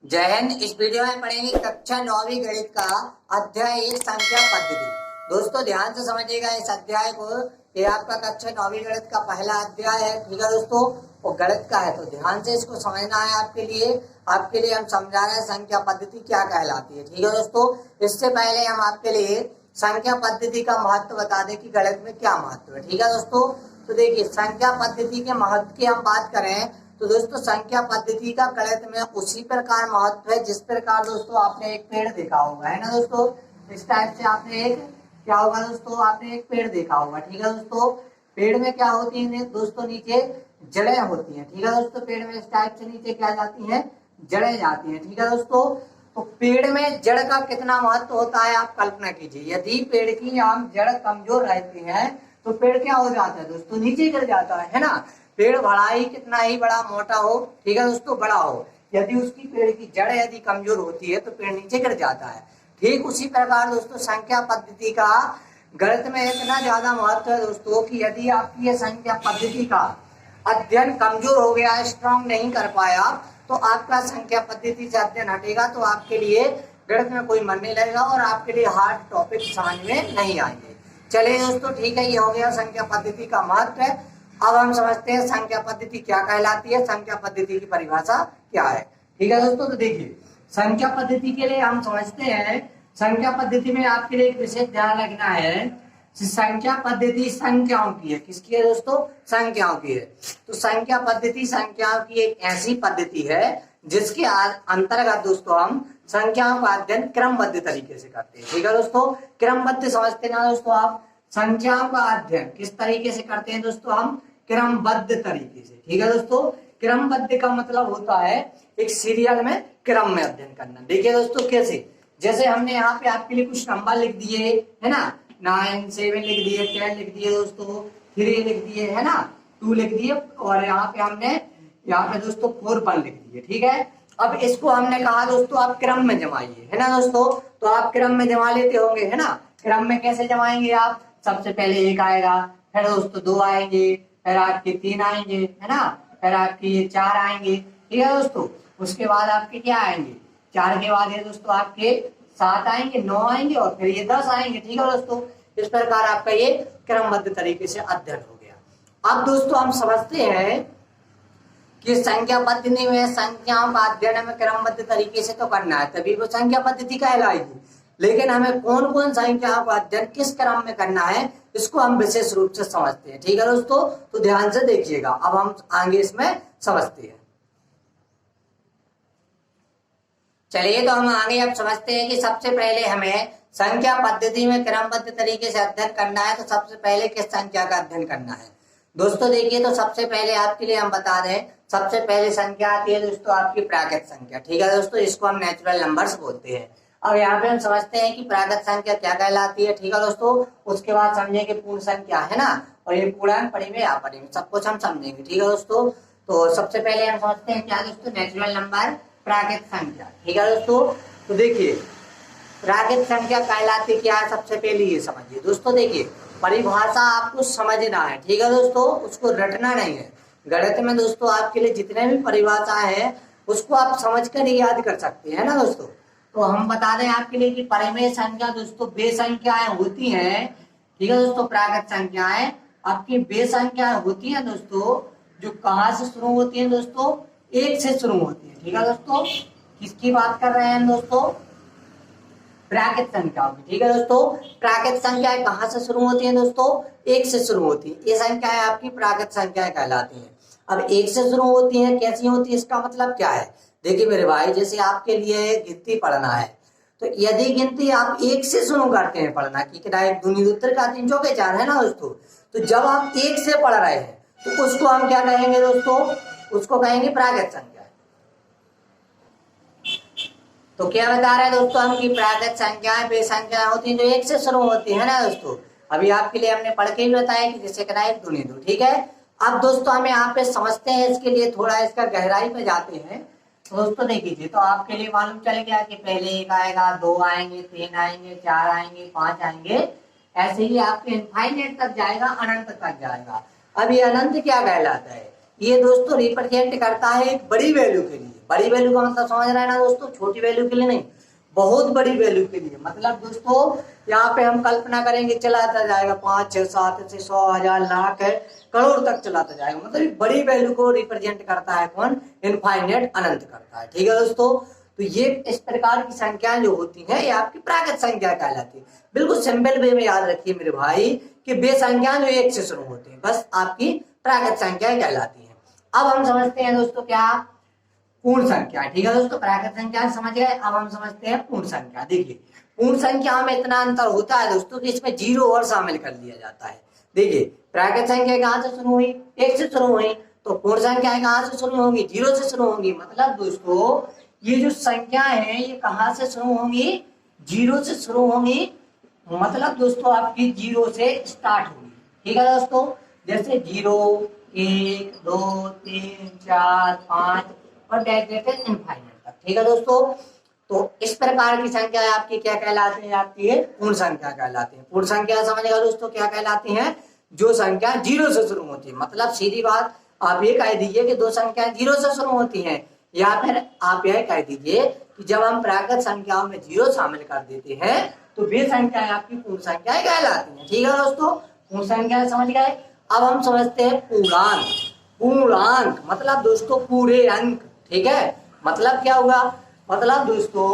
जय हिंद। इस वीडियो में पढ़ेंगे कक्षा 9वीं गणित का अध्याय 1 संख्या पद्धति। दोस्तों ध्यान से समझिएगा इस अध्याय को। ये आपका कक्षा 9वीं गणित का पहला अध्याय है, ठीक है दोस्तों। वो गणित का है तो ध्यान से इसको समझना है आपके लिए हम समझा रहे हैं संख्या पद्धति क्या कहलाती है, ठीक है दोस्तों। इससे पहले हम आपके लिए संख्या पद्धति का महत्व बता दें कि गणित में क्या महत्व है, ठीक है दोस्तों। तो देखिए संख्या पद्धति के महत्व की हम बात करें तो दोस्तों संख्या पद्धति का गणित में उसी प्रकार महत्व है जिस प्रकार दोस्तों आपने एक पेड़ देखा होगा, है ना दोस्तों। इस टाइप से आपने एक क्या होगा दोस्तों, आपने एक पेड़ देखा होगा, ठीक है दोस्तों। पेड़ में क्या होती है दोस्तों, नीचे जड़ें होती हैं, ठीक है दोस्तों। पेड़ में इस टाइप से नीचे क्या जाती हैं, जड़ें जाती हैं, ठीक है दोस्तों। तो पेड़ में जड़ का कितना महत्व होता है आप कल्पना कीजिए। यदि पेड़ की आम जड़ कमजोर रहती है तो पेड़ क्या हो जाता है दोस्तों, नीचे गिर जाता है ना। पेड़ बड़ा ही कितना ही बड़ा मोटा हो, ठीक है दोस्तों, बड़ा हो, यदि उसकी पेड़ की जड़ यदि कमजोर होती है तो पेड़ नीचे गिर जाता है। ठीक उसी प्रकार दोस्तों संख्या पद्धति का गणित में इतना ज्यादा महत्व है दोस्तों कि यदि आपकी ये संख्या पद्धति का अध्ययन कमजोर हो गया, स्ट्रांग नहीं कर पाया, तो आपका संख्या पद्धति से अध्ययन हटेगा तो आपके लिए गणित में कोई मन नहीं लगेगा और आपके लिए हार्ड टॉपिक समझ में नहीं आएंगे। चलिए दोस्तों ठीक है, ये हो गया संख्या पद्धति का महत्व है। अब हम समझते हैं संख्या पद्धति क्या कहलाती है, संख्या पद्धति की परिभाषा क्या है, ठीक है दोस्तों। तो देखिए संख्या पद्धति के लिए हम समझते हैं, संख्या पद्धति में आपके लिए एक विशेष ध्यान रखना है। संख्या पद्धति संख्याओं की है, किसकी है दोस्तों, संख्याओं की है। तो संख्या पद्धति संख्याओं की एक ऐसी पद्धति है जिसके अंतर्गत दोस्तों हम संख्याओं का अध्ययन क्रमबद्ध तरीके से करते हैं, ठीक है दोस्तों। क्रमबद्ध समझते ना दोस्तों आप, संख्याओं का अध्ययन किस तरीके से करते हैं दोस्तों, हम क्रमबद्ध तरीके से, ठीक है दोस्तों। क्रमबद्ध का मतलब होता है एक सीरियल में क्रम में अध्ययन करना। देखिए दोस्तों कैसे, जैसे हमने यहाँ पे आपके लिए कुछ नंबर लिख दिए है ना, 9 7 लिख दिए, 10 लिख दिए दोस्तों, 3 लिख दिए है ना, 2 लिख दिए, और यहाँ पे हमने यहाँ पे दोस्तों 4 1 लिख दिए, ठीक है। अब इसको हमने कहा दोस्तों आप क्रम में जमाइए, है ना दोस्तों। तो आप क्रम में जमा लेते होंगे, है ना। क्रम में कैसे जमाएंगे आप, सबसे पहले 1 आएगा, फिर दोस्तों 2 आएंगे, फिर आपके 3 आएंगे, है ना, फिर आपके 4 आएंगे, ठीक है दोस्तों। उसके बाद आपके क्या आएंगे, 4 के बाद ये दोस्तों आपके 7 आएंगे, 9 आएंगे और फिर ये 10 आएंगे, ठीक है दोस्तों। इस प्रकार आपका ये क्रमबद्ध तरीके से अध्ययन हो गया। अब दोस्तों हम समझते हैं कि संख्या पद्धति में संख्याओं का अध्ययन हमें क्रमबद्ध तरीके से तो करना है, तभी वो संख्या पद्धति कहलाएगी। लेकिन हमें कौन कौन संख्याओं का अध्ययन किस क्रम में करना है इसको हम विशेष रूप से समझते हैं, ठीक है दोस्तों। तो ध्यान से देखिएगा, अब हम आगे इसमें समझते हैं। चलिए तो हम आगे अब समझते हैं कि सबसे पहले हमें संख्या पद्धति में क्रमबद्ध तरीके से अध्ययन करना है तो सबसे पहले किस संख्या का अध्ययन करना है दोस्तों। देखिए तो सबसे पहले आपके लिए हम बता दें, सबसे पहले संख्या आती है दोस्तों आपकी प्राकृत संख्या, ठीक है दोस्तों, इसको हम नेचुरल नंबर्स बोलते हैं। अब यहाँ पे हम समझते हैं कि प्राकृत संख्या क्या कहलाती है, ठीक है दोस्तों। उसके बाद समझेंगे पूर्ण संख्या, है ना, और ये पूर्णांक पढ़ेंगे या पढ़ेंगे, सब कुछ हम समझेंगे, ठीक है दोस्तों। तो सबसे पहले हम समझते हैं क्या दोस्तों, नेचुरल नंबर प्राकृत संख्या, ठीक है दोस्तों। तो देखिए प्राकृत संख्या कहलाती क्या है, सबसे पहले ये समझिए दोस्तों। देखिए परिभाषा आपको समझना है, ठीक है दोस्तों, उसको रटना नहीं है। गणित में दोस्तों आपके लिए जितने भी परिभाषा है उसको आप समझकर ही याद कर सकते हैं ना दोस्तों। तो हम बता दें आपके लिए कि परिमेय संख्या दोस्तों वे संख्याएं होती हैं, ठीक है दोस्तों। प्राकृत संख्याएं आपकी वे संख्याएं होती हैं दोस्तों जो कहाँ से शुरू होती है दोस्तों, 1 से शुरू होती है, ठीक है दोस्तों। किसकी बात कर रहे हैं दोस्तों, प्राकृत संख्याओं की, ठीक है दोस्तों। प्राकृत संख्याएं कहाँ से शुरू होती हैं दोस्तों, 1 से शुरू होती है। ये संख्याएं आपकी प्राकृत संख्याएं कहलाती हैं। अब 1 से शुरू होती हैं, कैसी होती है, इसका मतलब क्या है। देखिए मेरे भाई, जैसे आपके लिए गिनती पढ़ना है तो यदि गिनती आप 1 से शुरू करते हैं पढ़ना की, 1 दूनी 2 3 4 3 चौके 4, है ना दोस्तों। तो जब आप 1 से पढ़ रहे हैं तो उसको हम क्या कहेंगे दोस्तों, उसको कहेंगे प्राकृत संख्या। तो क्या बता रहे हैं दोस्तों हम कि प्राकृत संख्याएं वे संख्याएं होती हैं जो 1 से शुरू होती है ना दोस्तों। अभी आपके लिए हमने पढ़ के ही बताया कि जैसे 1 दूनी 2, ठीक है। अब दोस्तों हम यहाँ पे समझते हैं, इसके लिए थोड़ा इसका गहराई पे जाते हैं। तो दोस्तों देखिए, तो आपके लिए मालूम चल गया कि पहले 1 आएगा, 2 आएंगे, 3 आएंगे, 4 आएंगे, 5 आएंगे, ऐसे ही आपके इनफाइनाइट तक जाएगा, अनंत तक जाएगा। अब ये अनंत क्या कहलाता है, ये दोस्तों रिप्रेजेंट करता है एक बड़ी वैल्यू के लिए, बड़ी वैल्यू का मतलब समझ रहे हैं ना दोस्तों, छोटी वैल्यू के लिए नहीं, बहुत बड़ी वैल्यू के लिए। मतलब दोस्तों यहाँ पे हम कल्पना करेंगे चलाता जाएगा 5, 6, 7 से 100, 1000, लाख है, करोड़ तक चलाता जाएगा। मतलब बड़ी वैल्यू को रिप्रेजेंट करता है कौन, इनफाइनेट, अनंत करता है। ठीक है दोस्तों, तो ये इस प्रकार की संख्याएं जो होती हैं ये आपकी प्राकृत संख्या कहलाती है। बिल्कुल सिंपल वे में याद रखिए मेरे भाई कि वे संख्याएं जो एक से शुरू होती है बस आपकी प्राकृत संख्याएं कहलाती है। अब हम समझते हैं दोस्तों क्या, पूर्ण संख्या। ठीक है दोस्तों, प्राकृत संख्या समझ गए, अब हम समझते हैं पूर्ण संख्या। देखिए पूर्ण संख्या में इतना अंतर होता है दोस्तों कि इसमें जीरो और शामिल कर लिया जाता है। देखिए प्राकृत संख्या कहाँ से शुरू हुई, एक से शुरू हुई, तो पूर्ण संख्या कहाँ से शुरू होंगी, जीरो से शुरू होंगी। मतलब दोस्तों ये जो संख्या है ये कहाँ से शुरू होंगी, जीरो से शुरू होंगी। मतलब दोस्तों आपकी जीरो से स्टार्ट होगी। ठीक है दोस्तों, जैसे 0, 1, 2, 3, 4, 5 और इनफाइनाइट तक। ठीक है दोस्तों, तो इस प्रकार की संख्या आपकी क्या कहलाती है, आपकी ये पूर्ण संख्या कहलाती है। पूर्ण संख्या समझेगा दोस्तों क्या कहलाती है, जो संख्या जीरो से शुरू होती है। मतलब सीधी बात आप ये कह दीजिए कि दो संख्याएं जीरो से शुरू होती हैं, या फिर आप यह कह दीजिए कि जब हम प्राकृत संख्याओं में जीरो शामिल कर देते हैं तो वे संख्याएं आपकी पूर्ण संख्याएं कहलाती हैं। ठीक है दोस्तों, पूर्ण संख्या समझ गए। अब हम समझते हैं पूर्णांक। पूर्णांक मतलब दोस्तों पूरे अंक। ठीक है, मतलब क्या हुआ, मतलब दोस्तों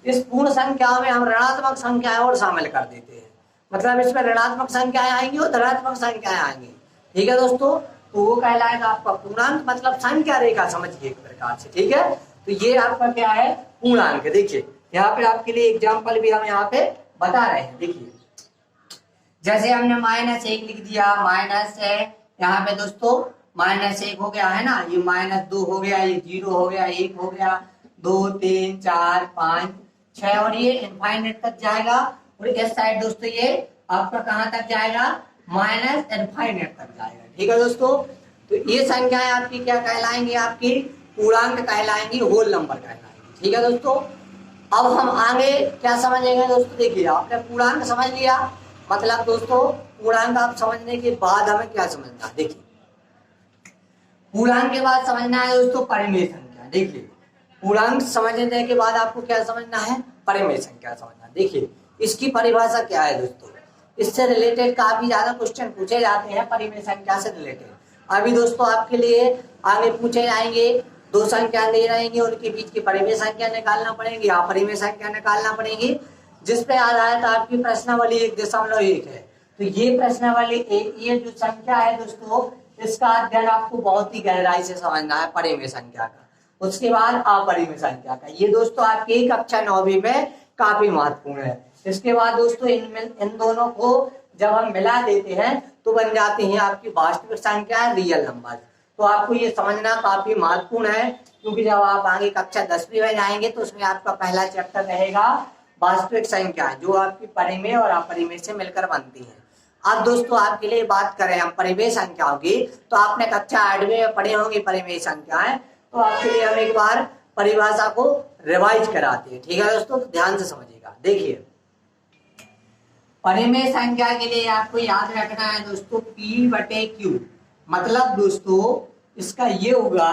इस पूर्ण संख्या में हम ऋणात्मक संख्याएं और शामिल कर देते हैं। मतलब इसमें ऋणात्मक संख्याएं आएंगी और धनात्मक संख्याएं आएंगी। ठीक है दोस्तों, तो वो कहलाएगा आपका पूर्णांक। मतलब संख्या रेखा समझिए एक प्रकार से। ठीक है, तो ये आपका क्या है, पूर्णांक। देखिए यहाँ पे आपके लिए एग्जाम्पल भी हम यहाँ पे बता रहे हैं। देखिए जैसे हमने -1 लिख दिया, माइनस है यहाँ पे दोस्तों, -1 हो गया है ना, ये -2 हो गया, ये 0 हो गया, 1 हो गया, 2, 3, 4, 5, 6 और ये इनफाइनाइट तक जाएगा। और इस साइड दोस्तों ये आपका कहाँ तक जाएगा, माइनस इनफाइनाइट तक जाएगा। ठीक है दोस्तों, तो ये संख्याएं आपकी क्या कहलाएंगी, आपकी पूर्णांक कहलाएंगी, होल नंबर कहलाएंगी। ठीक है दोस्तों, अब हम आगे क्या समझेंगे दोस्तों। देखिए आपने पूर्णांक समझ लिया, मतलब दोस्तों पूर्णांक आप समझने के बाद हमें क्या समझना है। देखिए पूर्णांक के बाद समझना है दोस्तों परिमेय संख्या। देखिए पूर्णांक समझने के बाद आपको क्या समझना है, परिमेय संख्या समझना। देखिए इसकी परिभाषा क्या है दोस्तों, इससे रिलेटेड काफी ज्यादा क्वेश्चन पूछे जाते हैं परिमेय संख्या से रिलेटेड। अभी दोस्तों आपके लिए आगे पूछे जाएंगे, दो संख्या दे रहेंगे, उनके बीच की परिमेय संख्या निकालना पड़ेगी, या परिमेय संख्या निकालना पड़ेगी, जिस पे आधारित आपकी प्रश्नावली 1.1 है। तो ये प्रश्नावली ये जो संख्या है दोस्तों, इसका अध्ययन आपको बहुत ही गहराई से समझना है, परिमेय संख्या का। उसके बाद अपरिमेय संख्या का, ये दोस्तों आपकी कक्षा 9वीं में काफी महत्वपूर्ण है। इसके बाद दोस्तों इन दोनों को जब हम मिला देते हैं तो बन जाती है आपकी वास्तविक संख्या, रियल नंबर। तो आपको ये समझना काफी महत्वपूर्ण है, क्योंकि जब आप आगे कक्षा 10वीं में जाएंगे तो उसमें आपका पहला चैप्टर रहेगा वास्तविक संख्या, जो आपकी परिमेय और अपरिमेय से मिलकर बनती है। अब दोस्तों आपके लिए बात करें हम परिमेय संख्याओं की, तो आपने कक्षा 8वीं में पढ़े होंगे परिमेय संख्याएं, तो आपके लिए हम एक बार परिभाषा को रिवाइज कराते हैं। ठीक है दोस्तों, तो ध्यान से समझिएगा। देखिए परिमेय संख्या के लिए आपको याद रखना है दोस्तों P/Q। मतलब दोस्तों इसका ये होगा,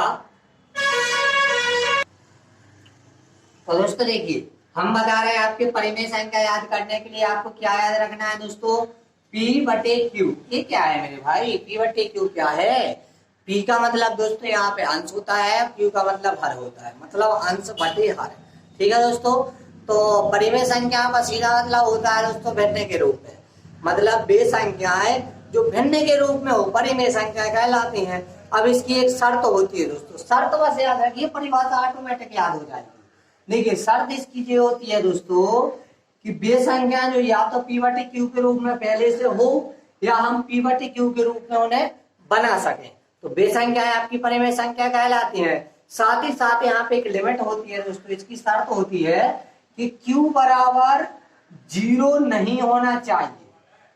तो दोस्तों देखिए हम बता रहे हैं आपके परिमेय संख्या याद करने के लिए आपको क्या याद रखना है दोस्तों, P/Q। ये क्या है मेरे भाई, P/Q क्या है, P का मतलब दोस्तों यहाँ पे अंश होता है, Q का मतलब हर होता है, मतलब अंश बटे हर। ठीक है दोस्तों, तो परिमेय संख्या का सीधा मतलब होता है दोस्तों भिन्न के रूप में। मतलब वे संख्याएं जो भिन्न के रूप में हो परिमेय संख्या कहलाती हैं। अब इसकी एक शर्त होती है दोस्तों, शर्त बस याद रखिए, परिभाषा ऑटोमेटिक याद हो जाएगी। देखिए शर्त इसकी ये होती है दोस्तों कि वे संख्या जो या तो P/Q के रूप में पहले से हो, या हम P/Q के रूप में उन्हें बना सकें, तो वे संख्याएं आपकी परिमेय संख्या कहलाती हैं। साथ ही साथ यहाँ पे एक लिमिट होती है दोस्तों, इसकी शर्त होती है कि Q बराबर 0 नहीं होना चाहिए।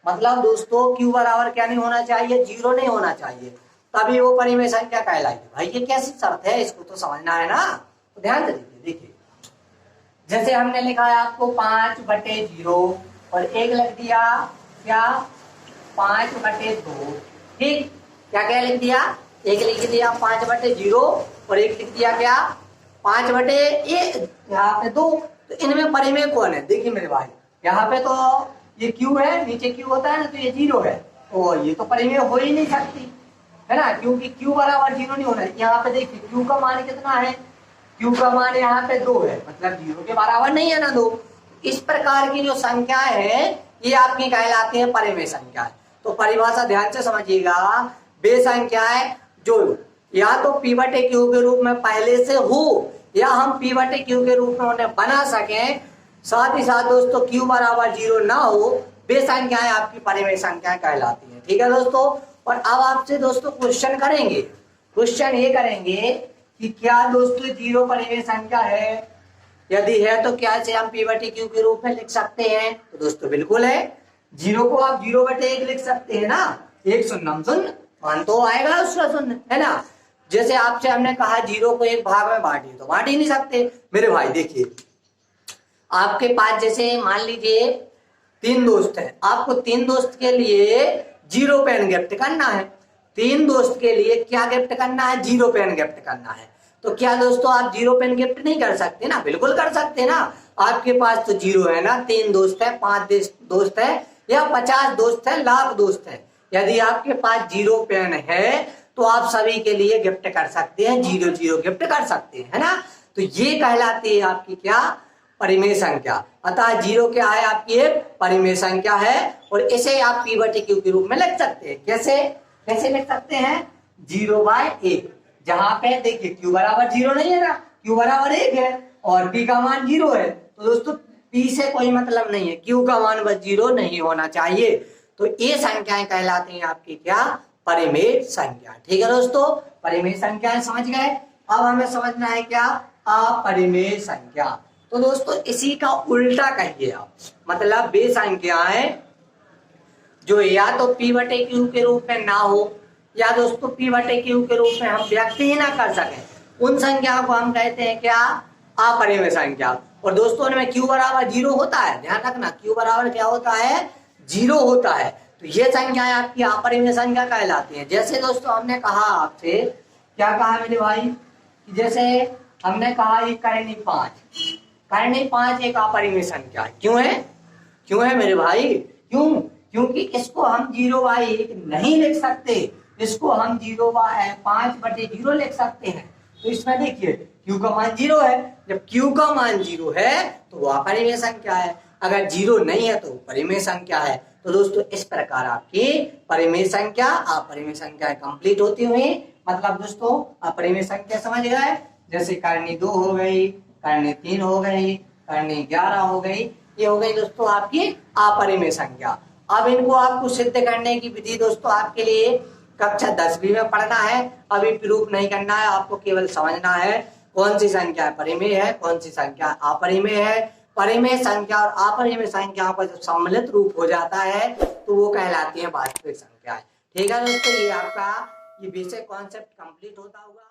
मतलब दोस्तों Q बराबर क्या नहीं होना चाहिए, 0 नहीं होना चाहिए, तभी वो परिमेय संख्या कहलाएगी। भाई ये कैसी शर्त है, इसको तो समझना है ना, तो ध्यान से देखिए। देखिए जैसे हमने लिखा है आपको 5/0 और एक लिख दिया क्या 5/2। ठीक, क्या क्या लिख दिया, एक लिख दिया 5/0 और एक लिख दिया क्या 5/1 यहाँ पे 2, तो इनमें परिमेय कौन है? देखिए मेरे भाई, यहाँ पे तो ये Q है, नीचे Q होता है ना, तो ये 0 है, तो ये तो परिमेय हो ही नहीं सकती है ना, क्योंकि Q बराबर 0 नहीं होना है। यहाँ पे देखिए Q का मान कितना है? Q का मान यहाँ पे 2 है, मतलब 0 के बराबर नहीं है ना 2। इस प्रकार की जो संख्या है ये आपकी कहलाती है परिमेय संख्या। तो परिभाषा ध्यान से समझिएगा, वे संख्याएं जो या तो P/Q के रूप में पहले से हो या हम P/Q के रूप में उन्हें बना सकें, साथ ही साथ दोस्तों Q बराबर 0 ना हो, वे संख्याएं आपकी परिमेय संख्याएं कहलाती हैं। ठीक है दोस्तों। और अब आपसे दोस्तों क्वेश्चन करेंगे, क्वेश्चन ये करेंगे कि क्या दोस्तों 0 परिमेय संख्या है? यदि है तो क्या इसे हम P/Q के रूप में लिख सकते हैं? तो दोस्तों बिल्कुल है, 0 को आप 0/1 लिख सकते हैं ना, 1 शून्यम शून्य, मान तो आएगा उसका शून्य, है ना। जैसे आपसे हमने कहा 0 को 1 भाग में बांटिए, तो बांट ही नहीं सकते मेरे भाई। देखिए आपके पास जैसे मान लीजिए 3 दोस्त हैं, आपको 3 दोस्त के लिए 0 पेन गिफ्ट करना है। 3 दोस्त के लिए क्या गिफ्ट करना है? 0 पेन गिफ्ट करना है। तो क्या दोस्तों आप 0 पेन गिफ्ट नहीं कर सकते ना? बिल्कुल कर सकते ना। आपके पास तो 0 है ना, 3 दोस्त है, 5 दोस्त है, या 50 दोस्त है, लाख दोस्त है, यदि आपके पास 0 पेन है तो आप सभी के लिए गिफ्ट कर सकते हैं, 0 गिफ्ट कर सकते हैं, है ना। तो ये कहलाती है आपकी क्या? परिमेय संख्या। अतः 0 क्या है? आपकी एक परिमेय संख्या है, और इसे आप P/Q के रूप में लिख सकते हैं। कैसे कैसे लिख सकते हैं? 0/1, जहां पे देखिए Q बराबर 0 नहीं है ना, Q बराबर 1 है और P का मान 0 है, तो दोस्तों P से कोई मतलब नहीं है, Q का मान बस 0 नहीं होना चाहिए। तो ये संख्याएं कहलाती हैं आपकी क्या? परिमेय संख्या। ठीक है दोस्तों, परिमेय संख्याएं समझ गए। अब हमें समझना है क्या? अपरिमेय संख्या। तो दोस्तों इसी का उल्टा कहिए आप, मतलब वे संख्याएं जो या तो P/Q के रूप में ना हो, या दोस्तों P/Q के रूप में हम व्यक्त ही ना कर सकें, उन संख्याओं को हम कहते हैं क्या? अपरिमेय संख्या। और दोस्तों इनमें Q बराबर 0 होता है, ध्यान रखना, Q बराबर क्या होता है? 0 होता है। तो ये संख्याएं आपकी अपरिमेय संख्या कहलाती हैं। जैसे दोस्तों हमने कहा आपसे, क्या कहा मेरे भाई? जैसे हमने कहा ये करनी 5 एक अपरिमेय संख्या है। क्यों है? क्यों है मेरे भाई? क्यों? क्योंकि इसको हम 0/1 नहीं लिख सकते, इसको हम 5/0 लिख सकते हैं। तो इसमें देखिए Q का मान 0 है, जब Q का मान 0 है तो वो अपरिमेय संख्या है, अगर 0 नहीं है तो परिमेय संख्या है। तो दोस्तों इस प्रकार आपकी परिमेय संख्या अपरिमेय संख्या कंप्लीट होती हुई, मतलब दोस्तों अपरिमेय संख्या समझ गए। जैसे करनी 2 हो गई, करनी 3 हो गई, करनी 11 हो गई, ये हो गई दोस्तों आपकी अपरिमेय संख्या। अब इनको आपको सिद्ध करने की विधि दोस्तों आपके लिए कक्षा 10वीं में पढ़ना है, अभी प्रूफ नहीं करना है, आपको केवल समझना है कौन सी संख्या परिमेय है, कौन सी संख्या अपरिमेय है। परिमेय संख्या और अपरिमेय संख्याओं का जब सम्मिलित रूप हो जाता है तो वो कहलाती है वास्तविक संख्या। ठीक है दोस्तों, ये आपका ये बेसिक कॉन्सेप्ट कंप्लीट होता होगा।